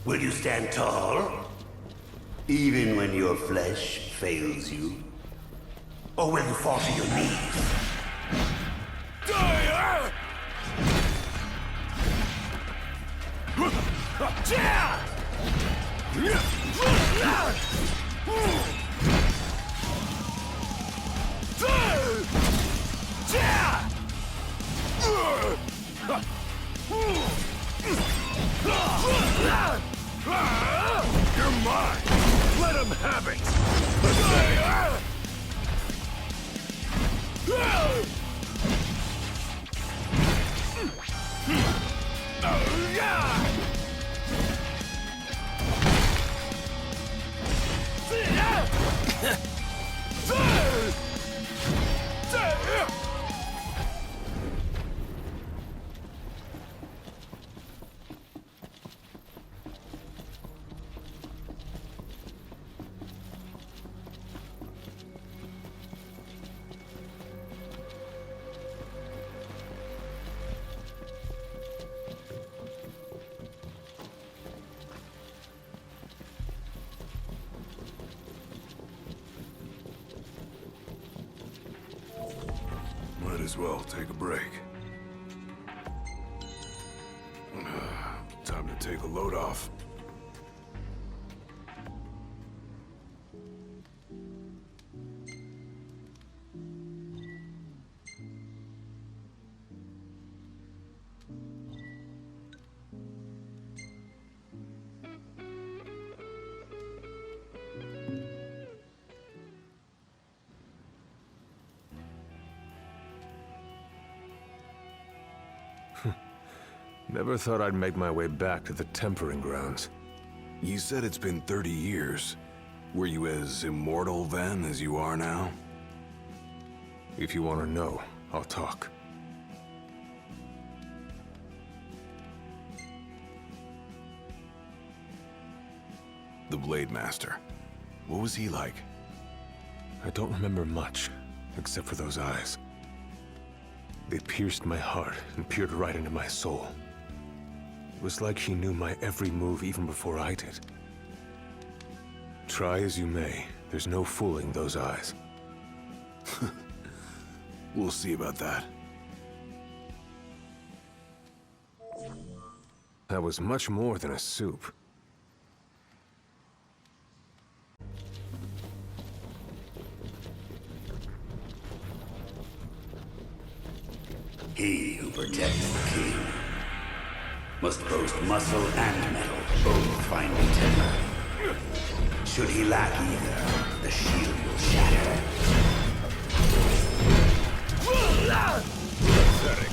Will you stand tall? Even when your flesh fails you? Or will you fall to your knees? You're mine! Let him have it! Might as well take a break. Time to take a load off. Never thought I'd make my way back to the tempering grounds. You said it's been 30 years. Were you as immortal then as you are now? If you want to know, I'll talk. The Blade Master. What was he like? I don't remember much, except for those eyes. They pierced my heart and peered right into my soul. It was like he knew my every move even before I did. Try as you may, there's no fooling those eyes. We'll see about that. That was much more than a soup. He who protects the king must boast muscle and metal, both finely tempered. Should he lack either, the shield will shatter. Pathetic.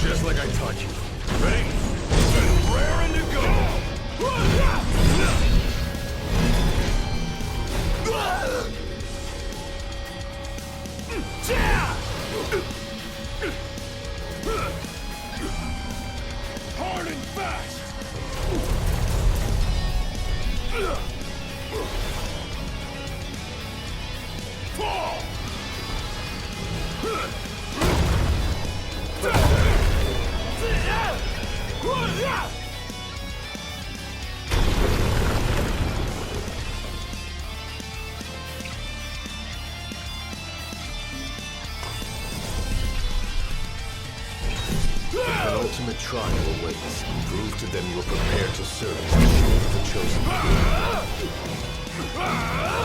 Just like I taught you. Ready? Raring to go! Hard and fast! Fall! ultimate trial awaits. Prove to them you're prepared to serve as the shield of the chosen.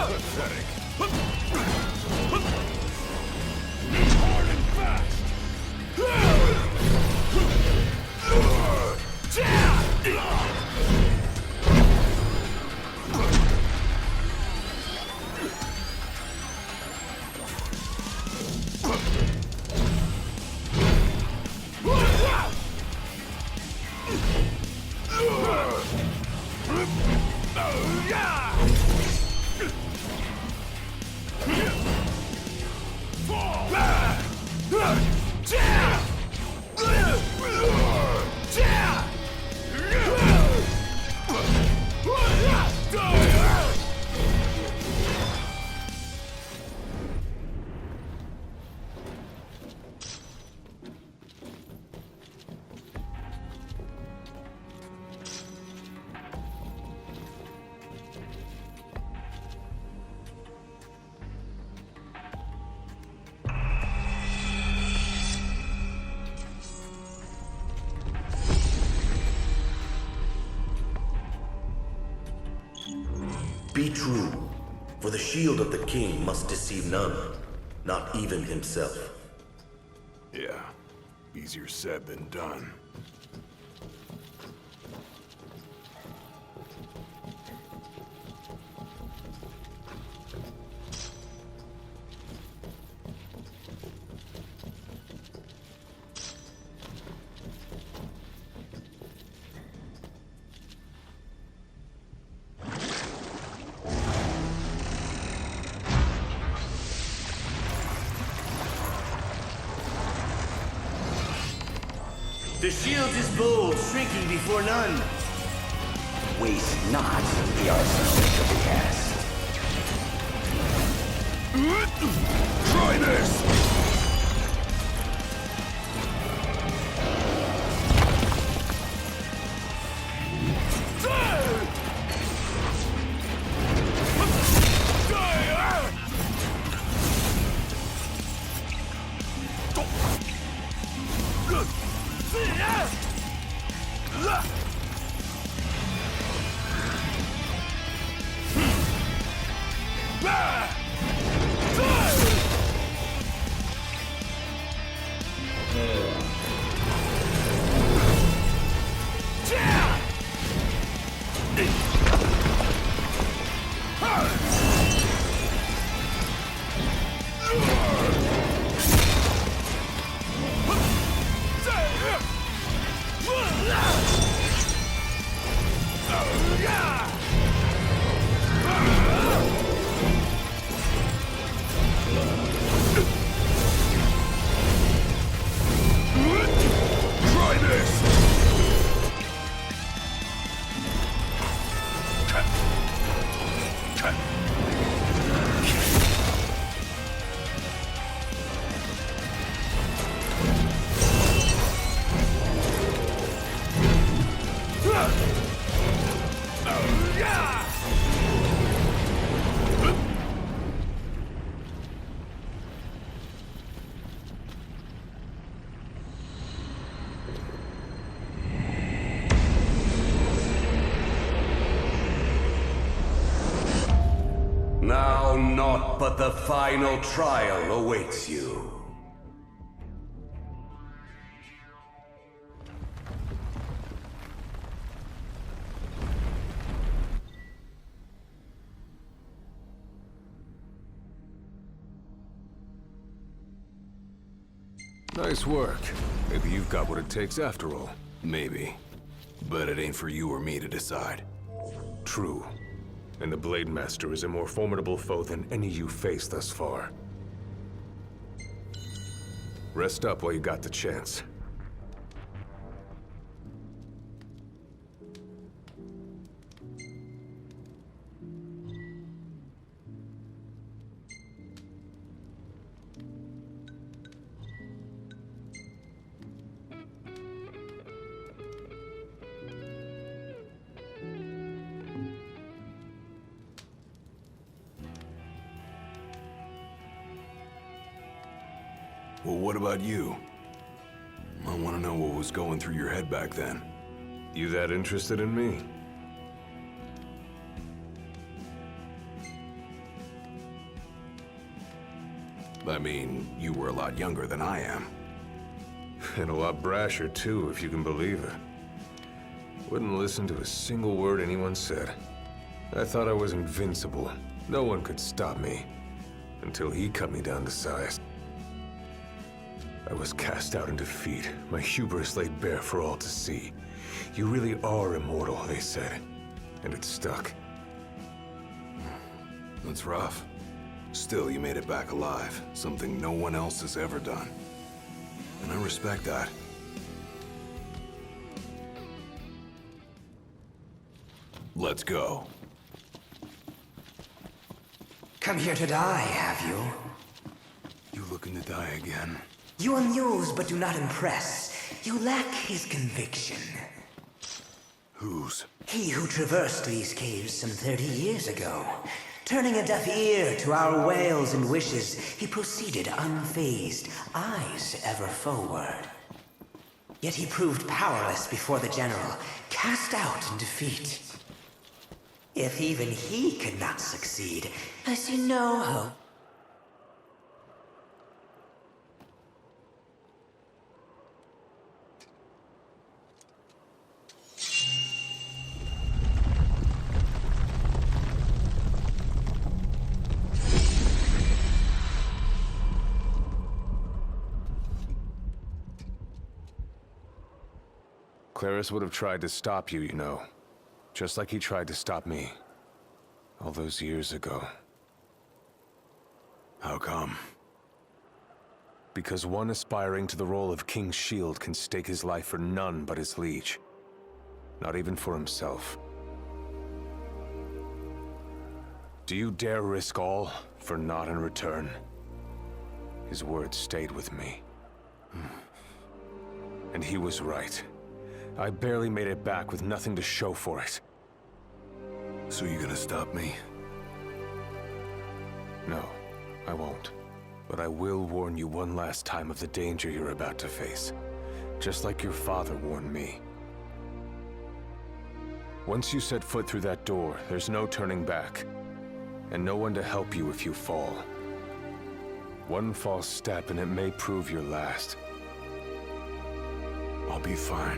Pathetic. Hard and fast. Be true, for the shield of the king must deceive none, not even himself. Yeah, easier said than done. The shield is bold, shrinking before none. Waste not the arsenal to be cast. Try this! Now naught but the final trial awaits you. Nice work. Maybe you've got what it takes after all. Maybe. But it ain't for you or me to decide. True. And the Blade Master is a more formidable foe than any you faced thus far. Rest up while you got the chance. Well, what about you? I want to know what was going through your head back then. You that interested in me? I mean, you were a lot younger than I am. And a lot brasher, too, if you can believe it. Wouldn't listen to a single word anyone said. I thought I was invincible. No one could stop me. Until he cut me down to size. I was cast out in defeat, my hubris laid bare for all to see. You really are immortal, they said. And it stuck. That's rough. Still, you made it back alive. Something no one else has ever done. And I respect that. Let's go. Come here to die, have you? You looking to die again? You amuse but do not impress. You lack his conviction. Whose? He who traversed these caves some 30 years ago. Turning a deaf ear to our wails and wishes, he proceeded unfazed, eyes ever forward. Yet he proved powerless before the general, cast out in defeat. If even he could not succeed, I see no hope. Claris would have tried to stop you, you know. Just like he tried to stop me. All those years ago. How come? Because one aspiring to the role of King's Shield can stake his life for none but his liege. Not even for himself. Do you dare risk all for naught in return? His words stayed with me. And he was right. I barely made it back with nothing to show for it. So you gonna stop me? No, I won't. But I will warn you one last time of the danger you're about to face. Just like your father warned me. Once you set foot through that door, there's no turning back. And no one to help you if you fall. One false step and it may prove your last. I'll be fine.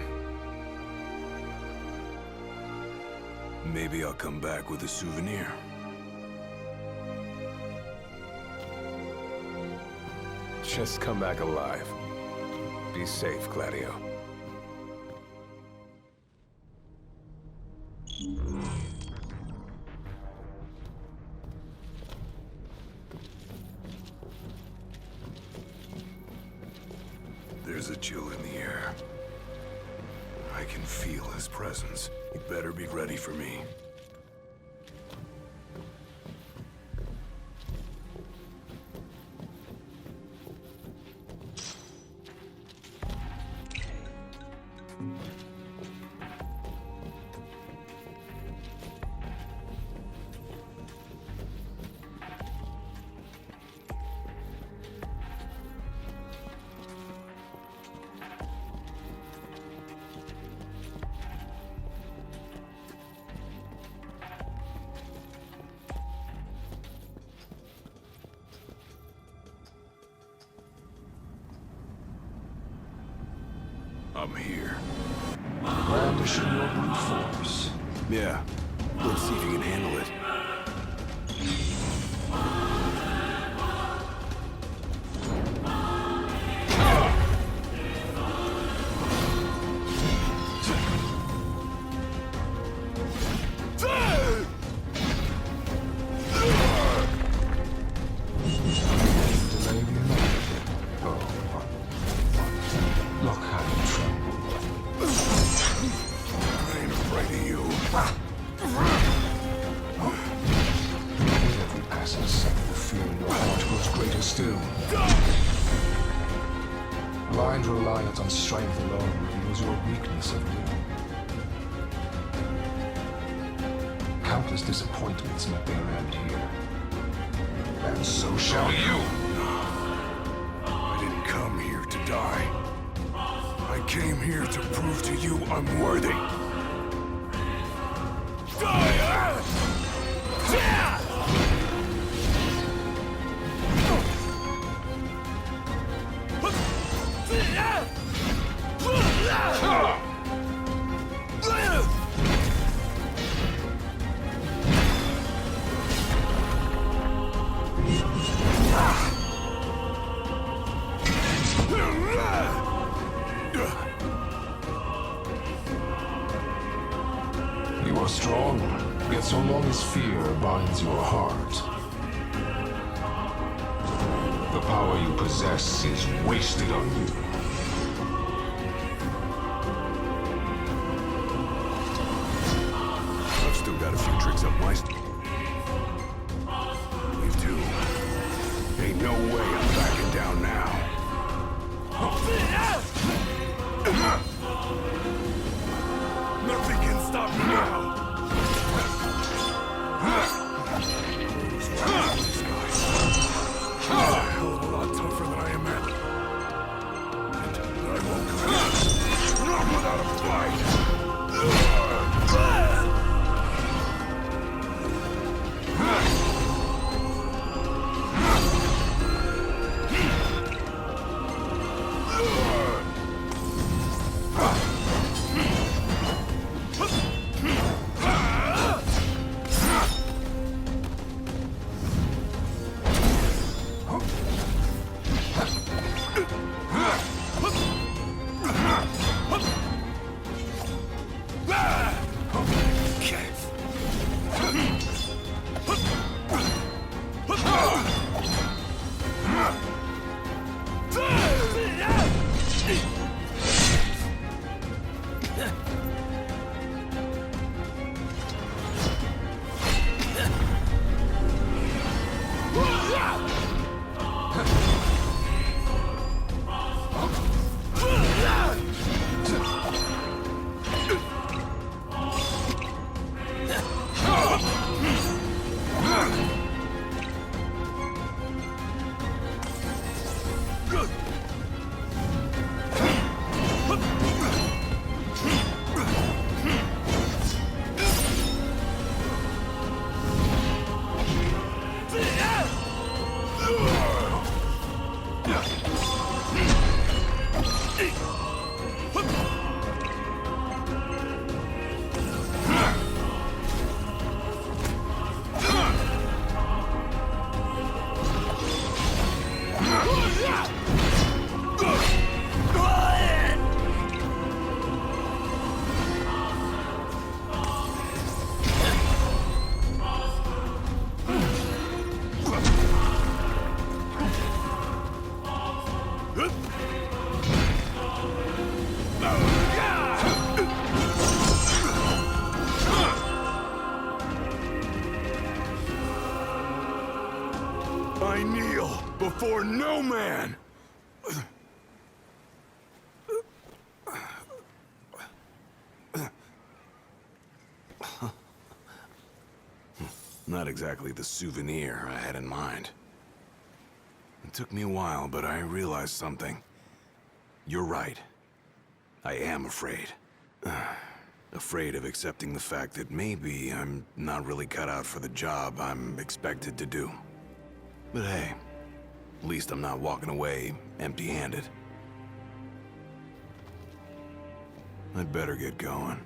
Maybe I'll come back with a souvenir. Just come back alive. Be safe, Gladio. There's a chill in the air. I can feel his presence. You better be ready for me. I'm here. Brandishing your brute force. Yeah. Let's see if you can handle it. Look how you tremble. I ain't afraid of you. With every passing second, the fear in your heart grows greater still. Blind reliance on strength alone reveals your weakness of will. Countless disappointments met their end here. And so shall you. I didn't come here to die. I here to prove to you I'm worthy. You are strong, yet so long as fear binds your heart, the power you possess is wasted on you. I've still got a few tricks up my sleeve. Leave too. Ain't no way I'm backing down now. Nothing can stop me now. These guys. He's a hell of a lot tougher than I imagined. And I won't go. Not without a fight. I kneel before no man! Not exactly the souvenir I had in mind. It took me a while, but I realized something. You're right. I am afraid. Afraid of accepting the fact that maybe I'm not really cut out for the job I'm expected to do. But hey, at least I'm not walking away empty-handed. I'd better get going.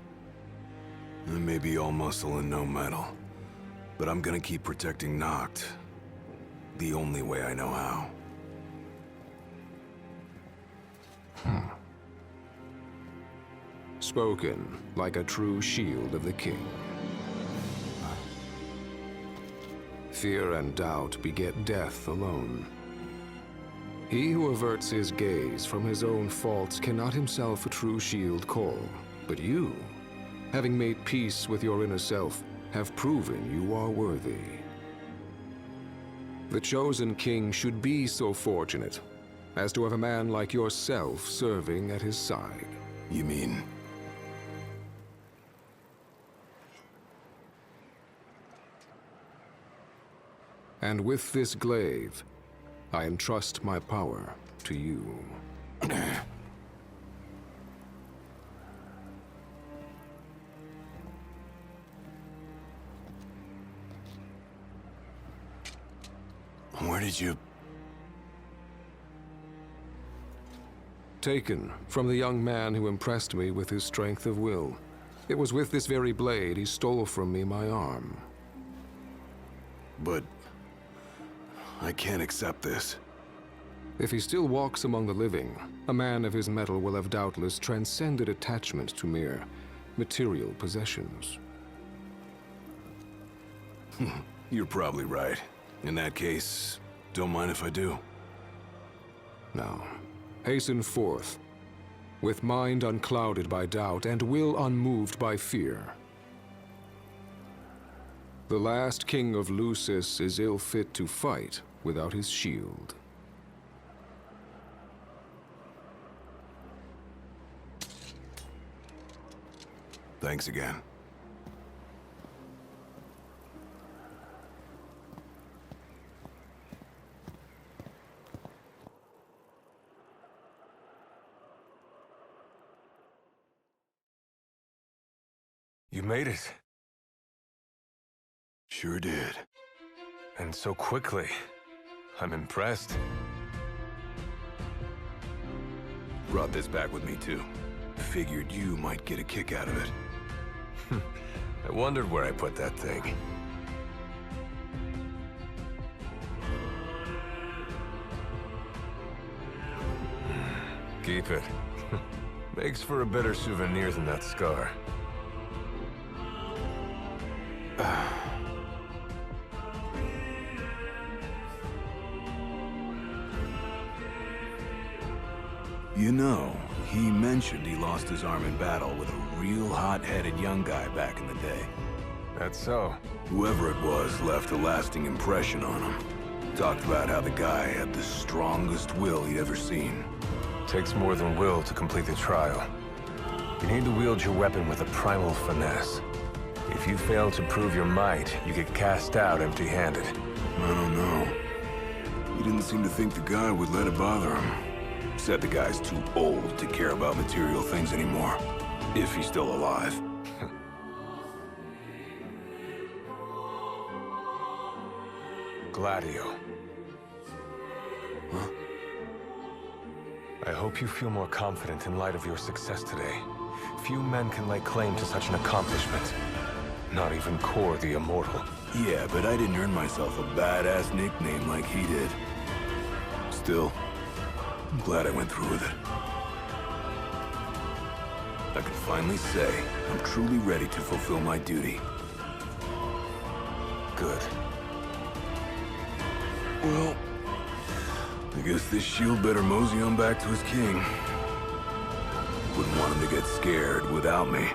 I may be all muscle and no metal, but I'm gonna keep protecting Noct the only way I know how. Spoken like a true shield of the king. Fear and doubt beget death alone. He who averts his gaze from his own faults cannot himself a true shield call. But you, having made peace with your inner self, have proven you are worthy. The chosen king should be so fortunate as to have a man like yourself serving at his side. You mean... And with this glaive, I entrust my power to you. Where did you... Taken from the young man who impressed me with his strength of will. It was with this very blade he stole from me my arm. But... I can't accept this. If he still walks among the living, a man of his mettle will have doubtless transcended attachment to mere material possessions. You're probably right. In that case, don't mind if I do. Now, hasten forth, with mind unclouded by doubt and will unmoved by fear. The last king of Lucis is ill fit to fight without his shield. Thanks again. You made it. Sure did. And so quickly. I'm impressed. Brought this back with me too. Figured you might get a kick out of it. I wondered where I put that thing. Keep it. Makes for a better souvenir than that scar. You know, he mentioned he lost his arm in battle with a real hot-headed young guy back in the day. That's so. Whoever it was left a lasting impression on him. Talked about how the guy had the strongest will he'd ever seen. Takes more than will to complete the trial. You need to wield your weapon with a primal finesse. If you fail to prove your might, you get cast out empty-handed. I don't know. He didn't seem to think the guy would let it bother him. Said the guy's too old to care about material things anymore. If he's still alive. Gladio. Huh? I hope you feel more confident in light of your success today. Few men can lay claim to such an accomplishment. Not even Kor the Immortal. Yeah, but I didn't earn myself a badass nickname like he did. Still, I'm glad I went through with it. I can finally say I'm truly ready to fulfill my duty. Good. Well, I guess this shield better mosey on back to his king. Wouldn't want him to get scared without me.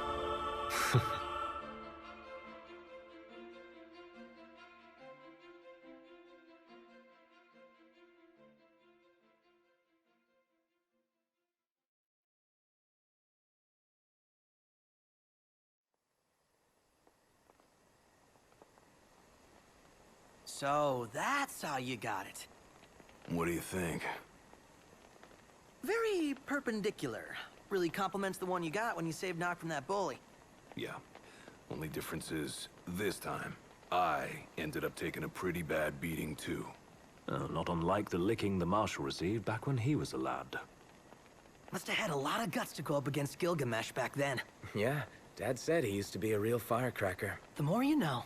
So, that's how you got it. What do you think? Very perpendicular. Really complements the one you got when you saved Nock from that bully. Yeah. Only difference is, this time, I ended up taking a pretty bad beating too. Not unlike the licking the Marshal received back when he was a lad. Must have had a lot of guts to go up against Gilgamesh back then. Yeah, Dad said he used to be a real firecracker. The more you know.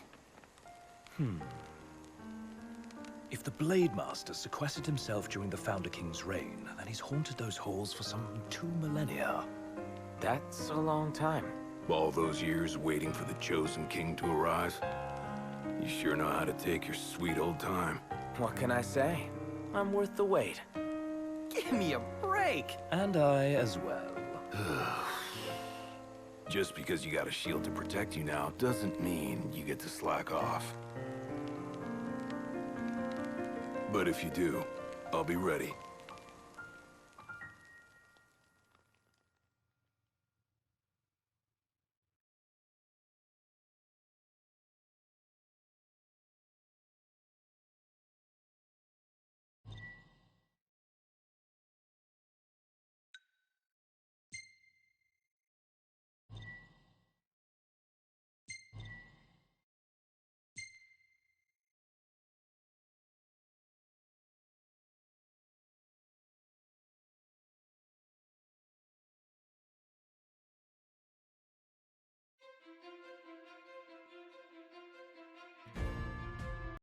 If the Blade Master sequestered himself during the Founder King's reign, then he's haunted those halls for some 2 millennia. That's a long time. All those years waiting for the Chosen King to arise. You sure know how to take your sweet old time. What can I say? I'm worth the wait. Give me a break! And I as well. Just because you got a shield to protect you now doesn't mean you get to slack off. But if you do, I'll be ready.